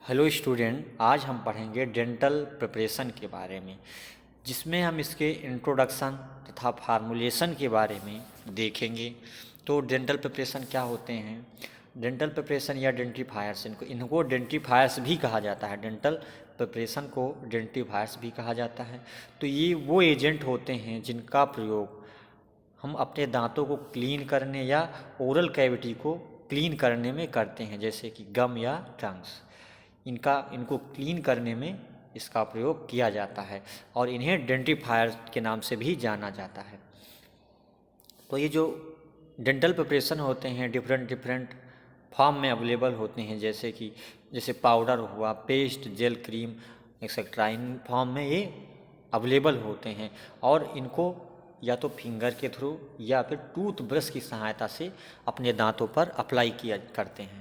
Hello student, आज हम पढ़ेंगे डेंटल प्रिपरेशन के बारे में, जिसमें हम इसके इंट्रोडक्शन तथा फार्मूलेशन के बारे में देखेंगे। तो डेंटल प्रिपरेशन क्या होते हैं? डेंटल प्रिपरेशन या डेंटिफायर्स, इनको डेंटिफायर्स भी कहा जाता है। डेंटल प्रिपरेशन को डेंटिफायर्स भी कहा जाता है। तो ये वो एजेंट होते हैं जिनका प्रयोग हम अपने दांतों को क्लीन करने या ओरल कैविटी को क्लीन करने में करते हैं, जैसे कि गम या टंग्स। इनको क्लीन करने में इसका प्रयोग किया जाता है और इन्हें डेंटिफायर के नाम से भी जाना जाता है। तो ये जो डेंटल प्रिपरेशन होते हैं डिफरेंट फॉर्म में अवेलेबल होते हैं, जैसे पाउडर हुआ, पेस्ट, जेल, क्रीम एक्सेट्रा। इन फॉर्म में ये अवेलेबल होते हैं और इनको या तो फिंगर के थ्रू या फिर टूथ ब्रश की सहायता से अपने दांतों पर अप्लाई किया करते हैं।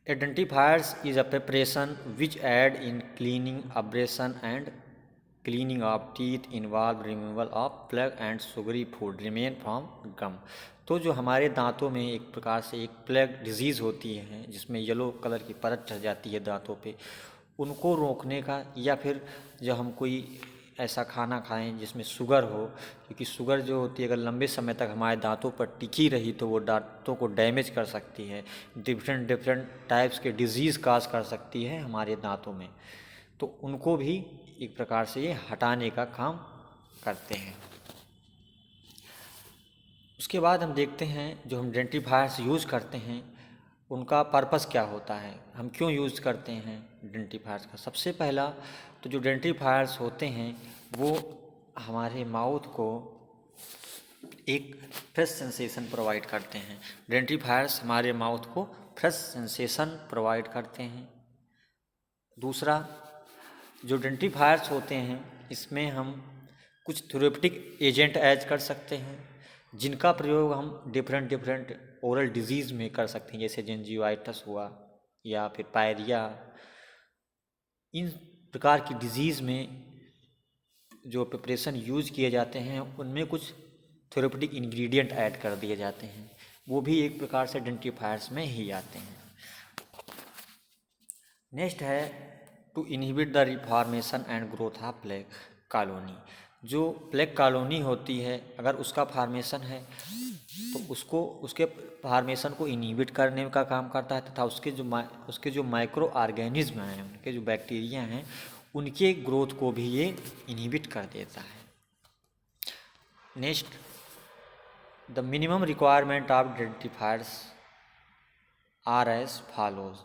Identifiers is a preparation which aid in cleaning, abrasion and cleaning of teeth, involve removal of plaque and sugary food remain from gum। तो जो हमारे दांतों में एक प्रकार से एक प्लेग डिजीज़ होती है, जिसमें येलो कलर की परत चढ़ जाती है दांतों पे, उनको रोकने का, या फिर जब हम कोई ऐसा खाना खाएं जिसमें शुगर हो, क्योंकि शुगर जो होती है अगर लंबे समय तक हमारे दांतों पर टिकी रही तो वो दांतों को डैमेज कर सकती है, डिफरेंट टाइप्स के डिजीज़ काज कर सकती है हमारे दांतों में। तो उनको भी एक प्रकार से ये हटाने का काम करते हैं। उसके बाद हम देखते हैं जो हम डेंटिफायर्स यूज़ करते हैं उनका पर्पस क्या होता है, हम क्यों यूज़ करते हैं डेंटिफायर्स का। सबसे पहला तो जो डेंटिफायर्स होते हैं वो हमारे माउथ को एक फ्रेश सेंसेशन प्रोवाइड करते हैं। डेंटिफायर्स हमारे माउथ को फ्रेश सेंसेशन प्रोवाइड करते हैं। दूसरा, जो डेंटिफायर्स होते हैं इसमें हम कुछ थेरेप्यूटिक एजेंट ऐड कर सकते हैं, जिनका प्रयोग हम डिफरेंट ओरल डिजीज़ में कर सकते हैं, जैसे जिंजीवाइटिस हुआ या फिर पायरिया। इन प्रकार की डिजीज़ में जो प्रिपरेशन यूज़ किए जाते हैं उनमें कुछ थेरेप्यूटिक इंग्रेडिएंट ऐड कर दिए जाते हैं, वो भी एक प्रकार से डेंटिफायर्स में ही आते हैं। नेक्स्ट है to inhibit the reformation and growth of plaque colony. जो प्लेक कॉलोनी होती है अगर उसका फार्मेशन है तो उसके फार्मेशन को इनहिबिट करने का काम करता है, तथा उसके जो माइक्रो ऑर्गेनिज्म हैं, उनके जो बैक्टीरिया हैं, उनके ग्रोथ को भी ये इनहिबिट कर देता है। Next, the minimum requirement of dentifrices are as follows.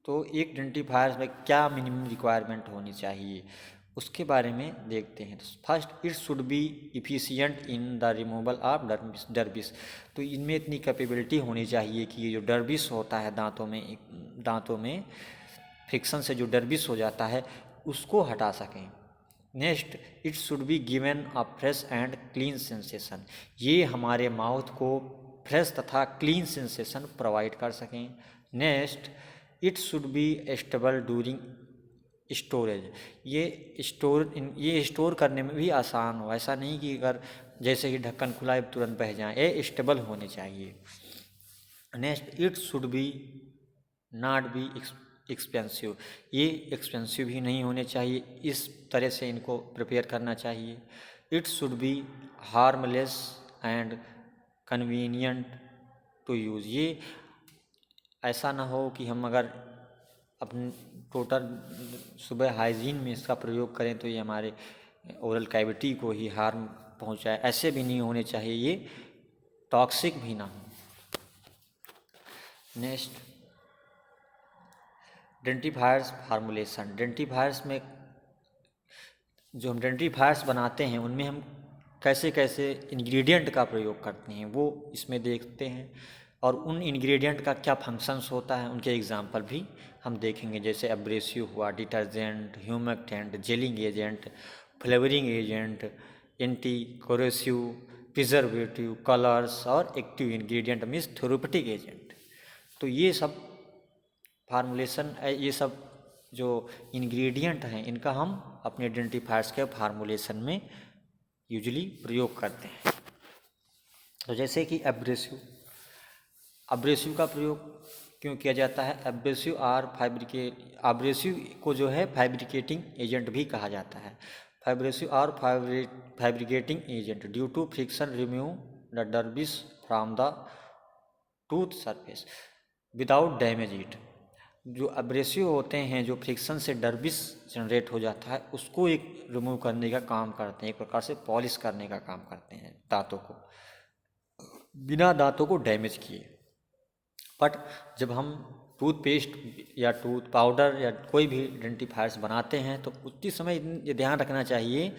तो एक डेंटिफायर्स में क्या मिनिमम रिक्वायरमेंट होनी चाहिए उसके बारे में देखते हैं। First, it should be efficient in the removal of debris. तो इनमें इतनी कैपेबिलिटी होनी चाहिए कि ये जो डर्बिस होता है दांतों में फ्रिक्शन से जो डर्बिस हो जाता है उसको हटा सकें। Next, it should be given a fresh and clean sensation. ये हमारे माउथ को फ्रेश तथा क्लीन सेंसेशन प्रोवाइड कर सकें। Next, it should be stable during storage. ये स्टोर करने में भी आसान हो, ऐसा नहीं कि अगर जैसे ही ढक्कन खुला है तुरंत बह जाए, ये स्टेबल होने चाहिए। Next, it should B not be expensive. ये एक्सपेंसिव भी नहीं होने चाहिए, इस तरह से इनको प्रिपेयर करना चाहिए। It should be harmless and convenient to use. ये ऐसा ना हो कि हम अगर अपने टोटल सुबह हाइजीन में इसका प्रयोग करें तो ये हमारे ओरल कैविटी को ही हार्म पहुंचाए, ऐसे भी नहीं होने चाहिए, ये टॉक्सिक भी ना हो। Next, डेंटिफायर्स formulation. डेंटिफायर्स में जो हम डेंटिफायर्स बनाते हैं उनमें हम कैसे कैसे इंग्रेडिएंट का प्रयोग करते हैं वो इसमें देखते हैं, और उन इंग्रेडिएंट का क्या फंक्शंस होता है उनके एग्जांपल भी हम देखेंगे, जैसे एब्रेसिव हुआ, detergent, humectant, gelling agent, flavouring agent, anti corrosive, preservative, colours और active ingredient means therapeutic agent. तो ये सब फार्मूलेशन, ये सब जो इंग्रेडिएंट हैं इनका हम अपने डेंटिफायर्स के फार्मूलेशन में यूजुअली प्रयोग करते हैं। तो जैसे कि एब्रेसिव, अब्रेसिव का प्रयोग क्यों किया जाता है? अब्रेसिव को जो है फैब्रिकेटिंग एजेंट भी कहा जाता है। Fabricating agent due to friction remove the debris from the tooth surface without damage it. जो अब्रेसिव होते हैं, जो फ्रिक्शन से डर्बिस जनरेट हो जाता है, उसको एक रिमूव करने का काम करते हैं, एक प्रकार से पॉलिश करने का काम करते हैं दांतों को, बिना दांतों को डैमेज किए। बट जब हम टूथपेस्ट या टूथ पाउडर या कोई भी डेंटिफायर्स बनाते हैं तो उसी समय ये ध्यान रखना चाहिए,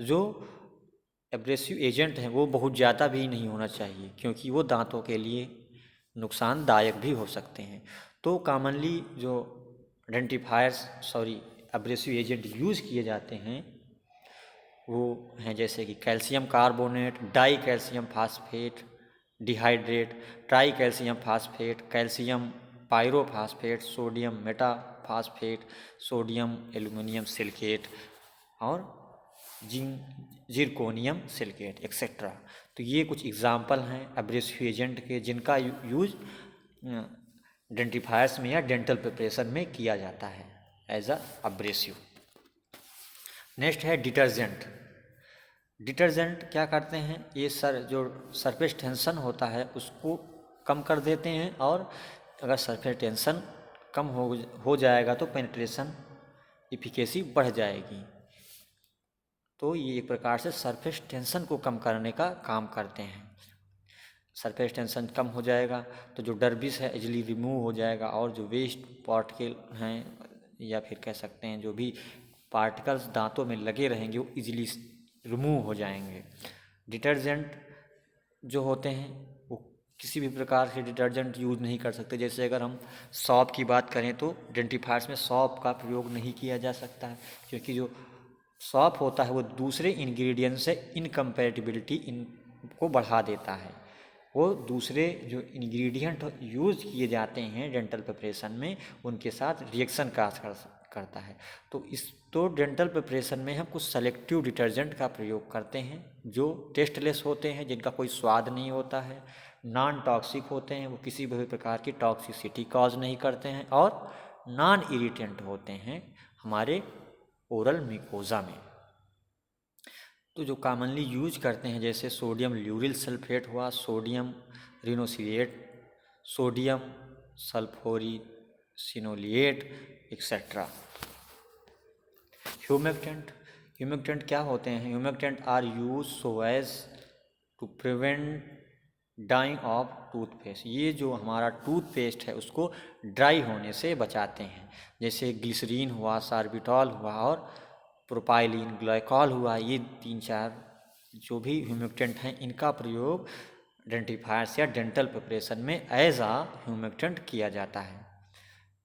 जो एब्रेसिव एजेंट हैं वो बहुत ज़्यादा भी नहीं होना चाहिए, क्योंकि वो दांतों के लिए नुकसानदायक भी हो सकते हैं। तो कॉमनली जो एब्रेसिव एजेंट यूज़ किए जाते हैं वो हैं जैसे कि calcium carbonate, dicalcium phosphate dihydrate, tricalcium phosphate, calcium pyrophosphate, sodium metaphosphate, sodium aluminium silicate और जिरकोनियम सिलिकेट एक्सेट्रा। तो ये कुछ एग्जाम्पल हैं एब्रेसिव एजेंट के, जिनका यूज डेंटिफायर्स में या डेंटल प्रिपरेशन में किया जाता है एज अ अब्रेसिव। नेक्स्ट है डिटर्जेंट। डिटर्जेंट क्या करते हैं? ये जो सरफेस टेंशन होता है उसको कम कर देते हैं, और अगर सरफेस टेंशन कम हो जाएगा तो पेनिट्रेशन इफिकेसी बढ़ जाएगी। तो ये एक प्रकार से सरफेस टेंशन को कम करने का काम करते हैं। सरफेस टेंशन कम हो जाएगा तो जो डर्बिस है इजीली रिमूव हो जाएगा, और जो वेस्ट पार्टिकल हैं या फिर कह सकते हैं जो भी पार्टिकल्स दांतों में लगे रहेंगे वो इजीली रिमूव हो जाएंगे। डिटर्जेंट जो होते हैं वो किसी भी प्रकार के डिटर्जेंट यूज़ नहीं कर सकते। जैसे अगर हम सौंफ की बात करें तो डेंटिफायर्स में सौंफ का प्रयोग नहीं किया जा सकता है, क्योंकि जो सौंफ होता है वो दूसरे इंग्रेडिएंट से इनकम्पैटिबिलिटी इनको बढ़ा देता है। वो दूसरे जो इंग्रेडिएंट यूज़ किए जाते हैं डेंटल प्रिपरेशन में उनके साथ रिएक्शन करता है। तो डेंटल प्रिपरेशन में हम कुछ सेलेक्टिव डिटर्जेंट का प्रयोग करते हैं जो टेस्टलेस होते हैं, जिनका कोई स्वाद नहीं होता है, नॉन टॉक्सिक होते हैं, वो किसी भी प्रकार की टॉक्सिसिटी कॉज नहीं करते हैं, और नॉन इरिटेंट होते हैं हमारे ओरल म्यूकोजा में। तो जो कॉमनली यूज करते हैं जैसे सोडियम ल्यूरिल सल्फेट हुआ, sodium ricinoleate, sodium sulforicinoleate etcetera. Humectant क्या होते हैं? Humectant are use so as to prevent drying of toothpaste. ये जो हमारा टूथपेस्ट है उसको ड्राई होने से बचाते हैं। जैसे ग्लिसरीन हुआ, सार्बिटॉल हुआ और प्रोपाइलिन ग्लाइकॉल हुआ, ये 3-4 जो भी ह्यूमेक्टेंट हैं इनका प्रयोग डेंटिफायर्स या डेंटल प्रिपरेशन में एज आ ह्यूमेक्टेंट किया जाता है।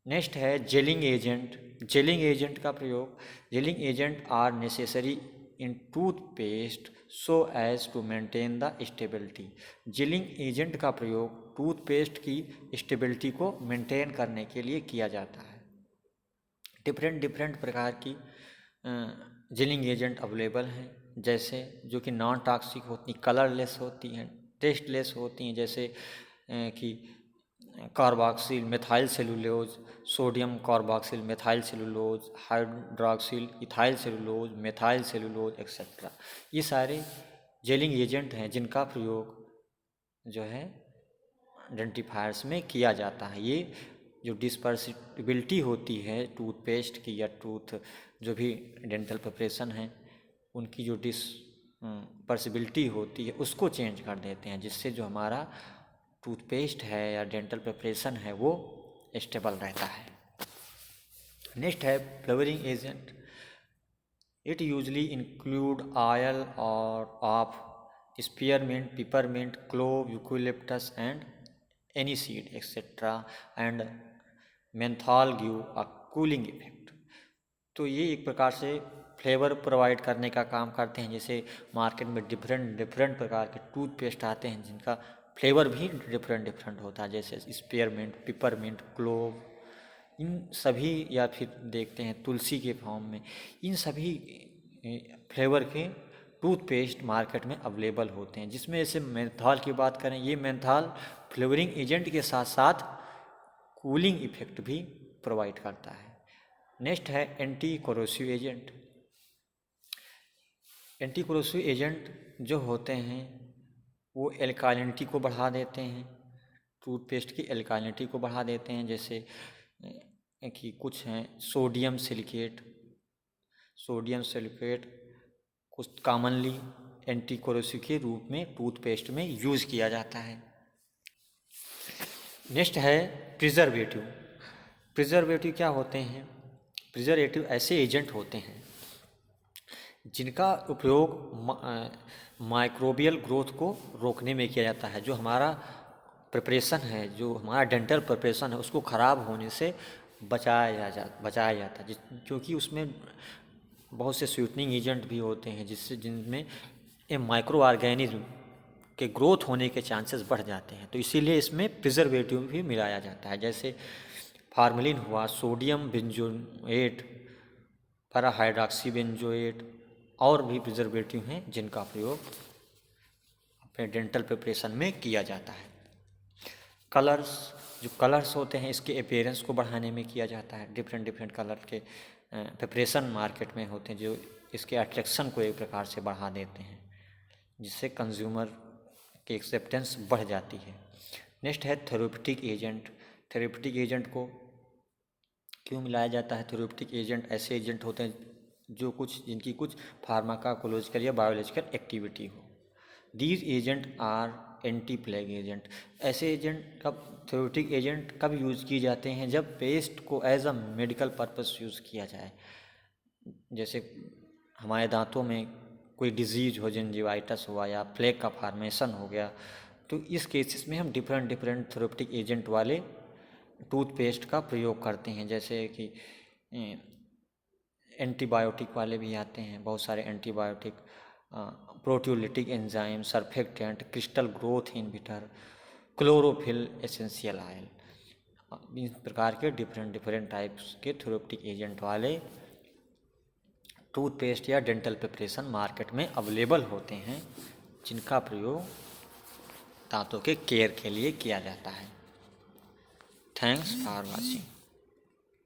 नेक्स्ट है जेलिंग एजेंट। जेलिंग एजेंट का प्रयोग, gelling agent are necessary in toothpaste so as to maintain the stability. Gelling agent का प्रयोग टूथपेस्ट की स्टेबिलिटी को मेंटेन करने के लिए किया जाता है। डिफरेंट प्रकार की जेलिंग एजेंट अवेलेबल हैं, जैसे जो कि नॉन टॉक्सिक होती, कलरलेस होती हैं, टेस्टलेस होती हैं, जैसे कि carboxyl methyl cellulose, sodium carboxyl methyl cellulose, hydroxyl ethyl cellulose, methyl cellulose etcetera. ये सारे जेलिंग एजेंट हैं जिनका प्रयोग जो है डेंटिफायर्स में किया जाता है। ये जो डिस्पर्सिबिलिटी होती है टूथपेस्ट की या टूथ जो भी डेंटल प्रिपरेशन है उनकी जो डिस्पर्सिबिलिटी होती है उसको चेंज कर देते हैं, जिससे जो हमारा टूथपेस्ट है या डेंटल प्रिपरेशन है वो स्टेबल रहता है। नेक्स्ट है flavouring agent. It usually include oil और of spearmint, peppermint, clove, eucalyptus and aniseed etcetera and menthol give a cooling effect. तो ये एक प्रकार से फ्लेवर प्रोवाइड करने का काम करते हैं। जैसे मार्केट में डिफरेंट प्रकार के टूथपेस्ट आते हैं जिनका फ्लेवर भी डिफरेंट होता है, जैसे स्पीयरमिंट, पिपरमिंट, क्लोव, इन सभी, या फिर देखते हैं तुलसी के फॉर्म में, इन सभी फ्लेवर के टूथपेस्ट मार्केट में अवेलेबल होते हैं, जिसमें जैसे मेंथॉल की बात करें, ये मेंथॉल फ्लेवरिंग एजेंट के साथ साथ कूलिंग इफेक्ट भी प्रोवाइड करता है। नेक्स्ट है anti corrosive agent. Anti corrosive agent जो होते हैं वो एल्कालिनिटी को बढ़ा देते हैं, टूथपेस्ट की एल्कालिनिटी को बढ़ा देते हैं। जैसे कि कुछ हैं सोडियम सिलिकेट कुछ कॉमनली एंटी कोरोसिव के रूप में टूथपेस्ट में यूज़ किया जाता है। नेक्स्ट है प्रिजर्वेटिव। प्रिजर्वेटिव क्या होते हैं? प्रिजर्वेटिव ऐसे एजेंट होते हैं जिनका उपयोग माइक्रोबियल ग्रोथ को रोकने में किया जाता है। जो हमारा प्रिपरेशन है, जो हमारा डेंटल प्रिपरेशन है, उसको ख़राब होने से बचाया जाता है, क्योंकि उसमें बहुत से स्वीटनिंग एजेंट भी होते हैं जिनमें ये माइक्रो ऑर्गेनिज्म के ग्रोथ होने के चांसेस बढ़ जाते हैं। तो इसीलिए इसमें प्रिजर्वेटिव भी मिलाया जाता है। जैसे फार्मेलिन हुआ, सोडियम बेंजोएट, पैराहाइड्रॉक्सी बेंजोएट, और भी प्रिजर्वेटिव हैं जिनका प्रयोग अपने डेंटल प्रिपरेशन में किया जाता है। जो कलर्स होते हैं इसके अपीयरेंस को बढ़ाने में किया जाता है। डिफरेंट कलर के प्रिपरेशन मार्केट में होते हैं जो इसके अट्रैक्शन को एक प्रकार से बढ़ा देते हैं, जिससे कंज्यूमर की एक्सेप्टेंस बढ़ जाती है। नेक्स्ट है थेरेप्यूटिक एजेंट। थेरेप्यूटिक एजेंट को क्यों मिलाया जाता है? थेरेप्यूटिक एजेंट ऐसे एजेंट होते हैं जिनकी कुछ फार्माकोलॉजिकल या बायोलॉजिकल एक्टिविटी हो। These agent are anti plaque agent. ऐसे एजेंट थेरेप्यूटिक एजेंट कब यूज़ किए जाते हैं? जब पेस्ट को as a medical purpose use किया जाए। जैसे हमारे दांतों में कोई डिजीज हो, जिंजिवाइटिस हुआ या प्लेग का फॉर्मेशन हो गया, तो इस केसेस में हम डिफरेंट थेरेप्यूटिक एजेंट वाले टूथपेस्ट का प्रयोग करते हैं। जैसे कि एंटीबायोटिक वाले भी आते हैं, बहुत सारे antibiotic, proteolytic enzyme, surfactant, crystal growth inhibitor, chlorophyll essential oil, इस प्रकार के डिफरेंट टाइप्स के थेरेप्यूटिक एजेंट वाले टूथपेस्ट या डेंटल प्रिपरेशन मार्केट में अवेलेबल होते हैं, जिनका प्रयोग दांतों के केयर के लिए किया जाता है। Thanks for watching.